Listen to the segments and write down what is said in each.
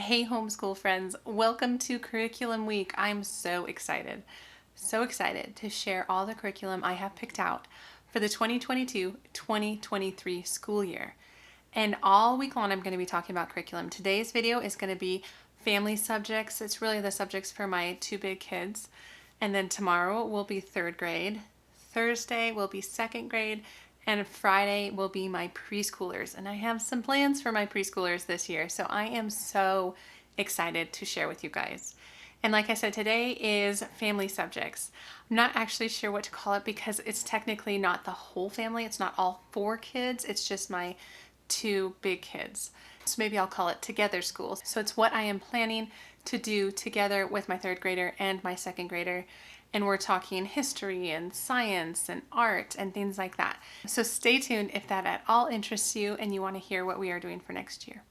Hey homeschool friends, welcome to Curriculum Week. I'm so excited to share all the curriculum I have picked out for the 2022-2023 school year. And all week long I'm going to be talking about curriculum. Today's video is going to be family subjects. It's really the subjects for my two big kids. And then tomorrow will be third grade, Thursday will be second grade, and Friday will be my preschoolers. And I have some plans for my preschoolers this year, so I am so excited to share with you guys. And like I said, today is family subjects. I'm not actually sure what to call it because it's technically not the whole family. It's not all 4 kids. It's just my 2 big kids. So maybe I'll call it Together School. So it's what I am planning to do together with my 3rd grader and my 2nd grader. And we're talking history and science and art and things like that. So stay tuned if that at all interests you and you want to hear what we are doing for next year.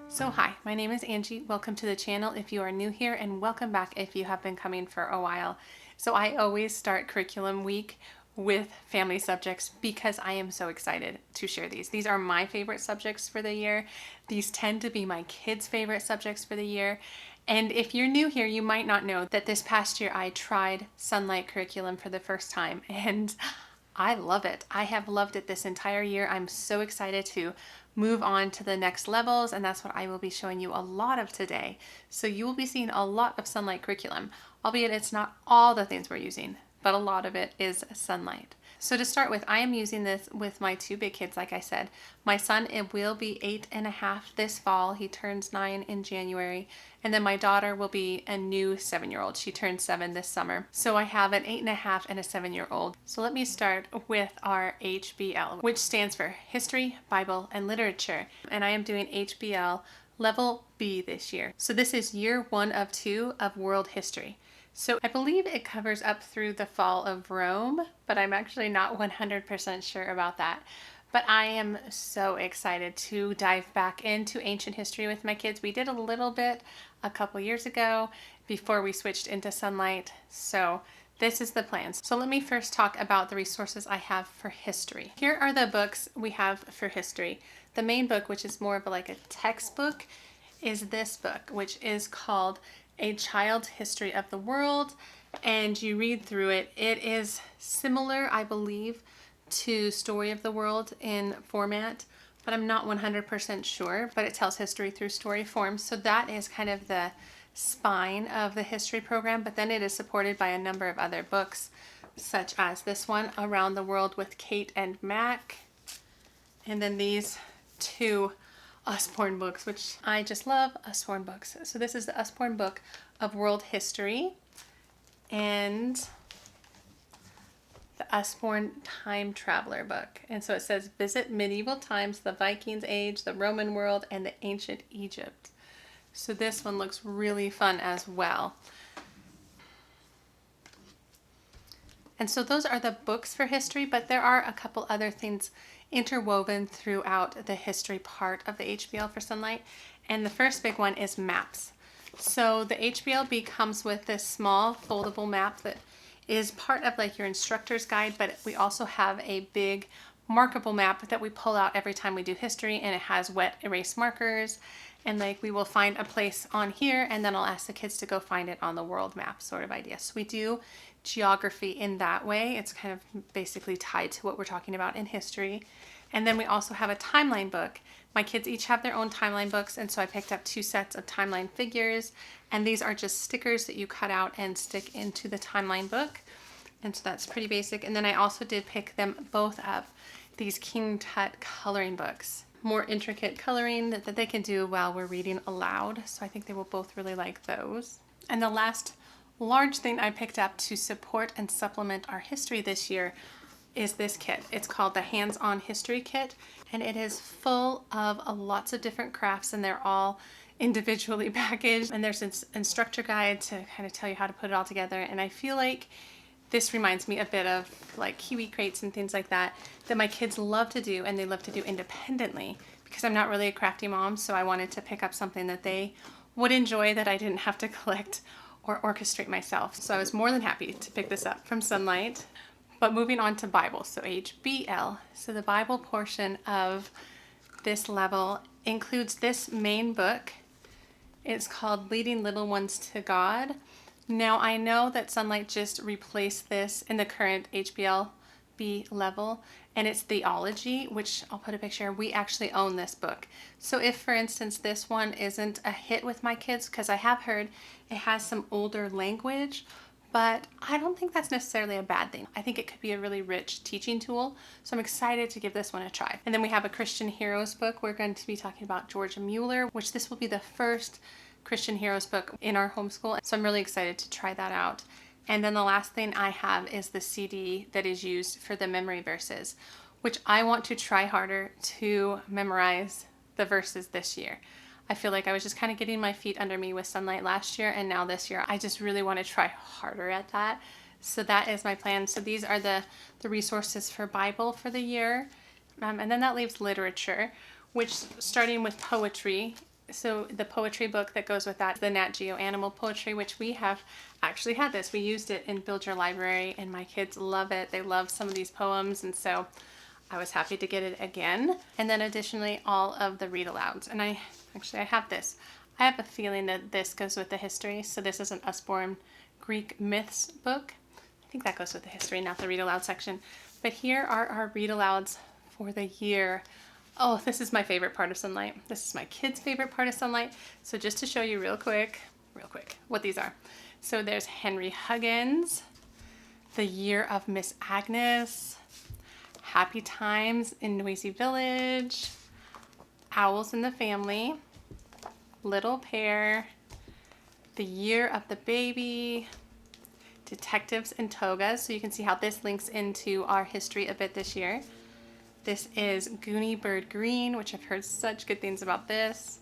So hi, my name is Angie. Welcome to the channel if you are new here, and welcome back if you have been coming for a while. So I always start curriculum week with family subjects because I am so excited to share these. These are my favorite subjects for the year. These tend to be my kids' favorite subjects for the year. And if you're new here, you might not know that this past year I tried Sunlight curriculum for the first time, and I love it. I have loved it this entire year. I'm so excited to move on to the next levels, and that's what I will be showing you a lot of today. So you will be seeing a lot of Sunlight curriculum, albeit it's not all the things we're using, but a lot of it is Sunlight. So to start with, I am using this with my 2 big kids, like I said. My son, it will be 8.5 this fall. He turns 9 in January. And then my daughter will be a new 7-year-old. She turns 7 this summer. So I have an 8.5 and a 7-year-old. So let me start with our HBL, which stands for History, Bible, and Literature. And I am doing HBL Level B this year. So this is year 1 of 2 of World History. So I believe it covers up through the fall of Rome, but I'm actually not 100% sure about that. But I am so excited to dive back into ancient history with my kids. We did a little bit a couple years ago before we switched into Sunlight. So this is the plan. So let me first talk about the resources I have for history. Here are the books we have for history. The main book, which is more of like a textbook, is this book, which is called A Child's History of the World, and you read through it. It is similar, I believe, to Story of the World in format, but I'm not 100% sure, but it tells history through story form. So that is kind of the spine of the history program, but then it is supported by a number of other books, such as this one, Around the World with Kate and Mac, and then these 2 Usborne books, which I just love Usborne books. So this is the Usborne book of world history and the Usborne time traveler book. And so it says visit medieval times, the Vikings age, the Roman world, and the ancient Egypt. So this one looks really fun as well. And so those are the books for history, but there are a couple other things interwoven throughout the history part of the HBL for Sunlight. And the first big one is maps. So the HBLB comes with this small foldable map that is part of like your instructor's guide, but we also have a big markable map that we pull out every time we do history, and it has wet erase markers, and like we will find a place on here and then I'll ask the kids to go find it on the world map sort of idea. So we do geography in that way. It's kind of basically tied to what we're talking about in history. And then we also have a timeline book. My kids each have their own timeline books, and so I picked up 2 sets of timeline figures, and these are just stickers that you cut out and stick into the timeline book. And so that's pretty basic. And then I also did pick them both up, these King Tut coloring books. More intricate coloring that they can do while we're reading aloud. So I think they will both really like those. And the last large thing I picked up to support and supplement our history this year is this kit. It's called the Hands-On History Kit, and it is full of lots of different crafts, and they're all individually packaged, and there's an instructor guide to kind of tell you how to put it all together. And I feel like this reminds me a bit of like Kiwi crates and things like that my kids love to do, and they love to do independently, because I'm not really a crafty mom, so I wanted to pick up something that they would enjoy that I didn't have to collect or orchestrate myself. So I was more than happy to pick this up from Sunlight. But moving on to Bible, so HBL. So the Bible portion of this level includes this main book. It's called Leading Little Ones to God. Now I know that Sunlight just replaced this in the current HBLB level, and it's theology, which I'll put a picture. We actually own this book. So if, for instance, this one isn't a hit with my kids, because I have heard it has some older language, but I don't think that's necessarily a bad thing. I think it could be a really rich teaching tool. So I'm excited to give this one a try. And then we have a Christian Heroes book. We're going to be talking about George Mueller, which this will be the first Christian Heroes book in our homeschool. So I'm really excited to try that out. And then the last thing I have is the CD that is used for the memory verses, which I want to try harder to memorize the verses this year. I feel like I was just kind of getting my feet under me with Sunlight last year, and now this year I just really want to try harder at that. So that is my plan. So these are the resources for Bible for the year. And then that leaves literature, which starting with poetry. So the poetry book that goes with that, the Nat Geo Animal Poetry, which we have actually had this. We used it in Build Your Library, and my kids love it. They love some of these poems, and so I was happy to get it again. And then additionally, all of the read alouds. And I have this. I have a feeling that this goes with the history. So this is an Usborne Greek myths book. I think that goes with the history, not the read aloud section. But here are our read alouds for the year. Oh, this is my favorite part of Sunlight. This is my kids' favorite part of Sunlight. So just to show you real quick, what these are. So there's Henry Huggins, The Year of Miss Agnes, Happy Times in Noisy Village, Owls in the Family, Little Pear, The Year of the Baby, Detectives in Togas. So you can see how this links into our history a bit this year. This is Goonie Bird Green, which I've heard such good things about this.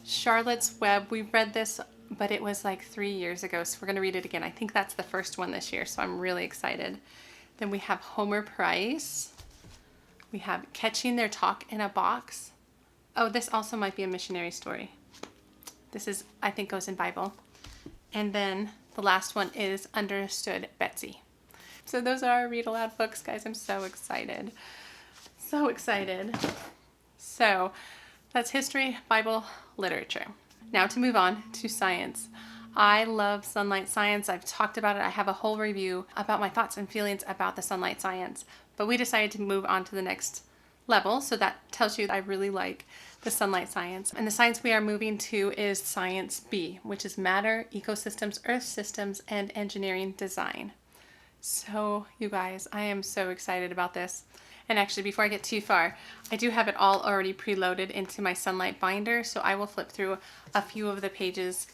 Charlotte's Web, we read this, but it was like 3 years ago, so we're going to read it again. I think that's the first one this year, so I'm really excited. Then we have Homer Price. We have Catching Their Talk in a Box. Oh, this also might be a missionary story. This is, I think, goes in Bible. And then the last one is Understood Betsy. So those are our read aloud books, guys. I'm so excited. So excited. So that's history, Bible, literature. Now to move on to science. I love Sunlight Science. I've talked about it. I have a whole review about my thoughts and feelings about the Sunlight Science. But we decided to move on to the next level. So that tells you I really like the Sunlight Science. And the science we are moving to is Science B, which is Matter, Ecosystems, Earth Systems, and Engineering Design. So you guys, I am so excited about this. And actually, before I get too far, I do have it all already preloaded into my Sunlight binder. So I will flip through a few of the pages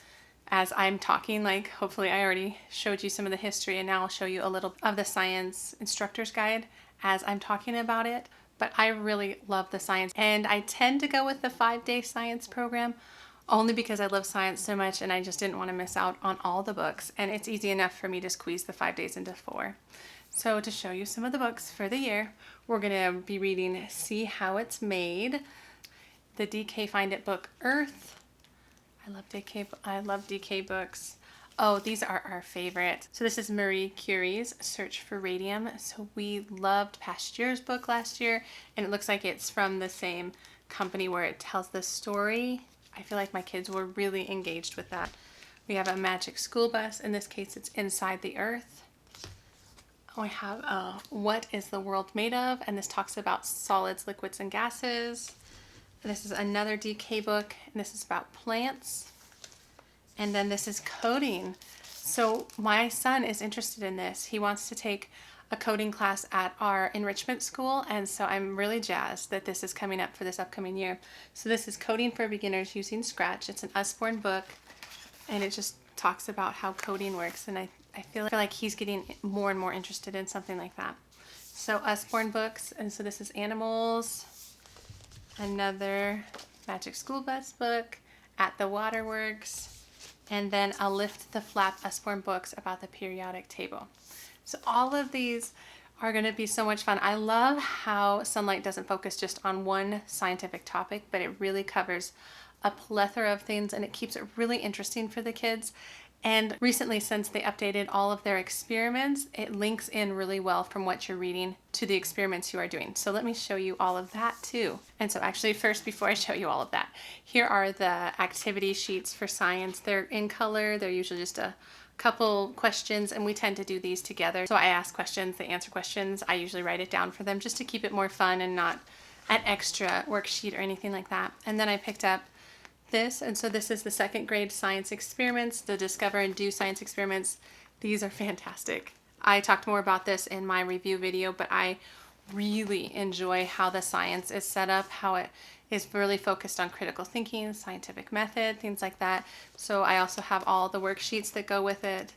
as I'm talking. Like, hopefully I already showed you some of the history, and now I'll show you a little of the science instructor's guide as I'm talking about it. But I really love the science, and I tend to go with the 5-day science program only because I love science so much, and I just didn't want to miss out on all the books. And it's easy enough for me to squeeze the 5 days into 4. So to show you some of the books for the year, we're going to be reading See How It's Made, the DK Find It book Earth. I love DK books. Oh, these are our favorite. So this is Marie Curie's Search for Radium. So we loved Pasteur's book last year, and it looks like it's from the same company where it tells the story. I feel like my kids were really engaged with that. We have a Magic School Bus. In this case, it's Inside the Earth. Oh, I have What is the World Made Of? And this talks about solids, liquids, and gases. This is another DK book, and this is about plants. And then this is coding. So my son is interested in this. He wants to take a coding class at our enrichment school, and so I'm really jazzed that this is coming up for this upcoming year. So this is Coding for Beginners Using Scratch. It's an Usborne book, and it just talks about how coding works, and I feel like he's getting more and more interested in something like that. So Usborne books, and so this is Animals, another Magic School Bus book, At the Waterworks, and then a Lift the Flap Usborne books about the periodic table. So all of these are going to be so much fun. I love how Sunlight doesn't focus just on one scientific topic, but it really covers a plethora of things, and it keeps it really interesting for the kids. And recently, since they updated all of their experiments, it links in really well from what you're reading to the experiments you are doing. So let me show you all of that too. And so actually first, before I show you all of that, here are the activity sheets for science. They're in color. They're usually just a couple questions, and we tend to do these together. So I ask questions, they answer questions. I usually write it down for them just to keep it more fun and not an extra worksheet or anything like that. And then I picked up this, and so this is the second grade science experiments, the discover and do science experiments. These are fantastic. I talked more about this in my review video, but I really enjoy how the science is set up, how it is really focused on critical thinking, scientific method, things like that. So I also have all the worksheets that go with it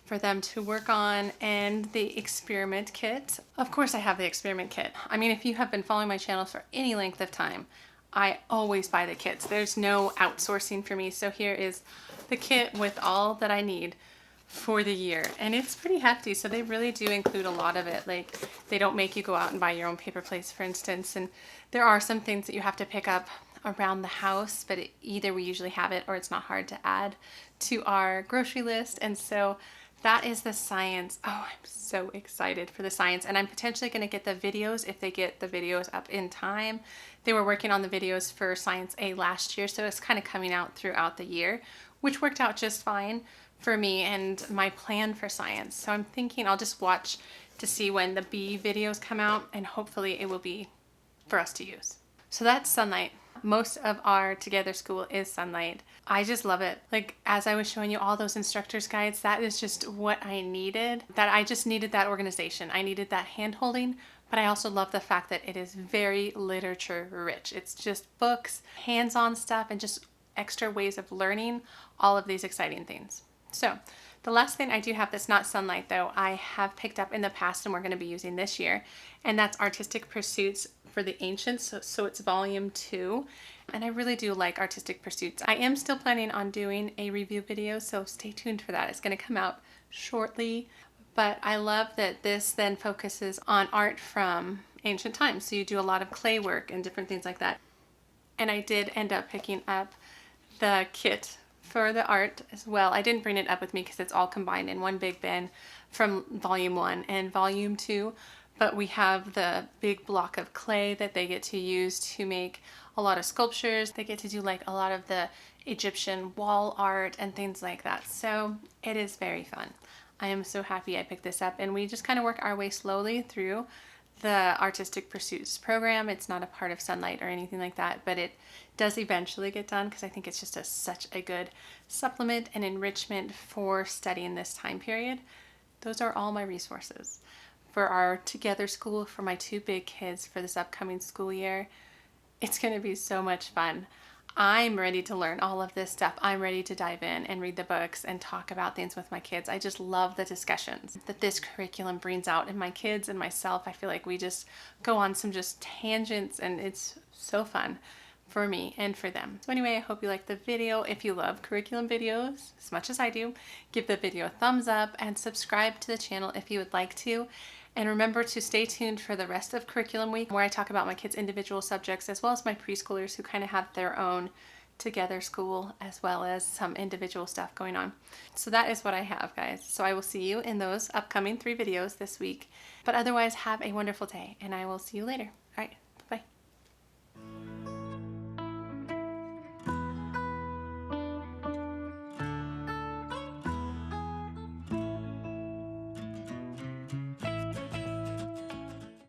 for them to work on, and the experiment kit. Of course I have the experiment kit. I mean, if you have been following my channel for any length of time, I always buy the kits. There's no outsourcing for me. So here is the kit with all that I need for the year. And it's pretty hefty. So they really do include a lot of it. Like, they don't make you go out and buy your own paper plates, for instance. And there are some things that you have to pick up around the house, but either we usually have it or it's not hard to add to our grocery list. And so that is the science. Oh, I'm so excited for the science. And I'm potentially going to get the videos if they get the videos up in time. They were working on the videos for Science A last year, so it's kind of coming out throughout the year, which worked out just fine for me and my plan for science. So I'm thinking I'll just watch to see when the B videos come out, and hopefully it will be for us to use. So that's Sunlight. Most of our Together School is Sunlight. I just love it. Like, as I was showing you all those instructor's guides, that is just what I needed. That I just needed that organization. I needed that hand holding, but I also love the fact that it is very literature rich. It's just books, hands-on stuff, and just extra ways of learning all of these exciting things. So the last thing I do have that's not Sunlight, though, I have picked up in the past and we're going to be using this year, and that's Artistic Pursuits for the Ancients. So it's volume 2. And I really do like Artistic Pursuits. I am still planning on doing a review video, so stay tuned for that. It's going to come out shortly. But I love that this then focuses on art from ancient times. So you do a lot of clay work and different things like that. And I did end up picking up the kit for the art as well. I didn't bring it up with me because it's all combined in one big bin from volume 1 and volume 2. But we have the big block of clay that they get to use to make a lot of sculptures. They get to do like a lot of the Egyptian wall art and things like that. So it is very fun. I am so happy I picked this up, and we just kind of work our way slowly through the Artistic Pursuits program. It's not a part of Sunlight or anything like that, but it does eventually get done because I think it's just such a good supplement and enrichment for studying this time period. Those are all my resources for our Together School for my 2 big kids for this upcoming school year. It's going to be so much fun. I'm ready to learn all of this stuff. I'm ready to dive in and read the books and talk about things with my kids. I just love the discussions that this curriculum brings out in my kids and myself. I feel like we just go on some just tangents, and it's so fun for me and for them. So anyway, I hope you liked the video. If you love curriculum videos as much as I do, give the video a thumbs up and subscribe to the channel if you would like to. And remember to stay tuned for the rest of Curriculum Week, where I talk about my kids' individual subjects as well as my preschoolers who kind of have their own Together School as well as some individual stuff going on. So that is what I have, guys. So I will see you in those upcoming 3 videos this week. But otherwise, have a wonderful day, and I will see you later. All right.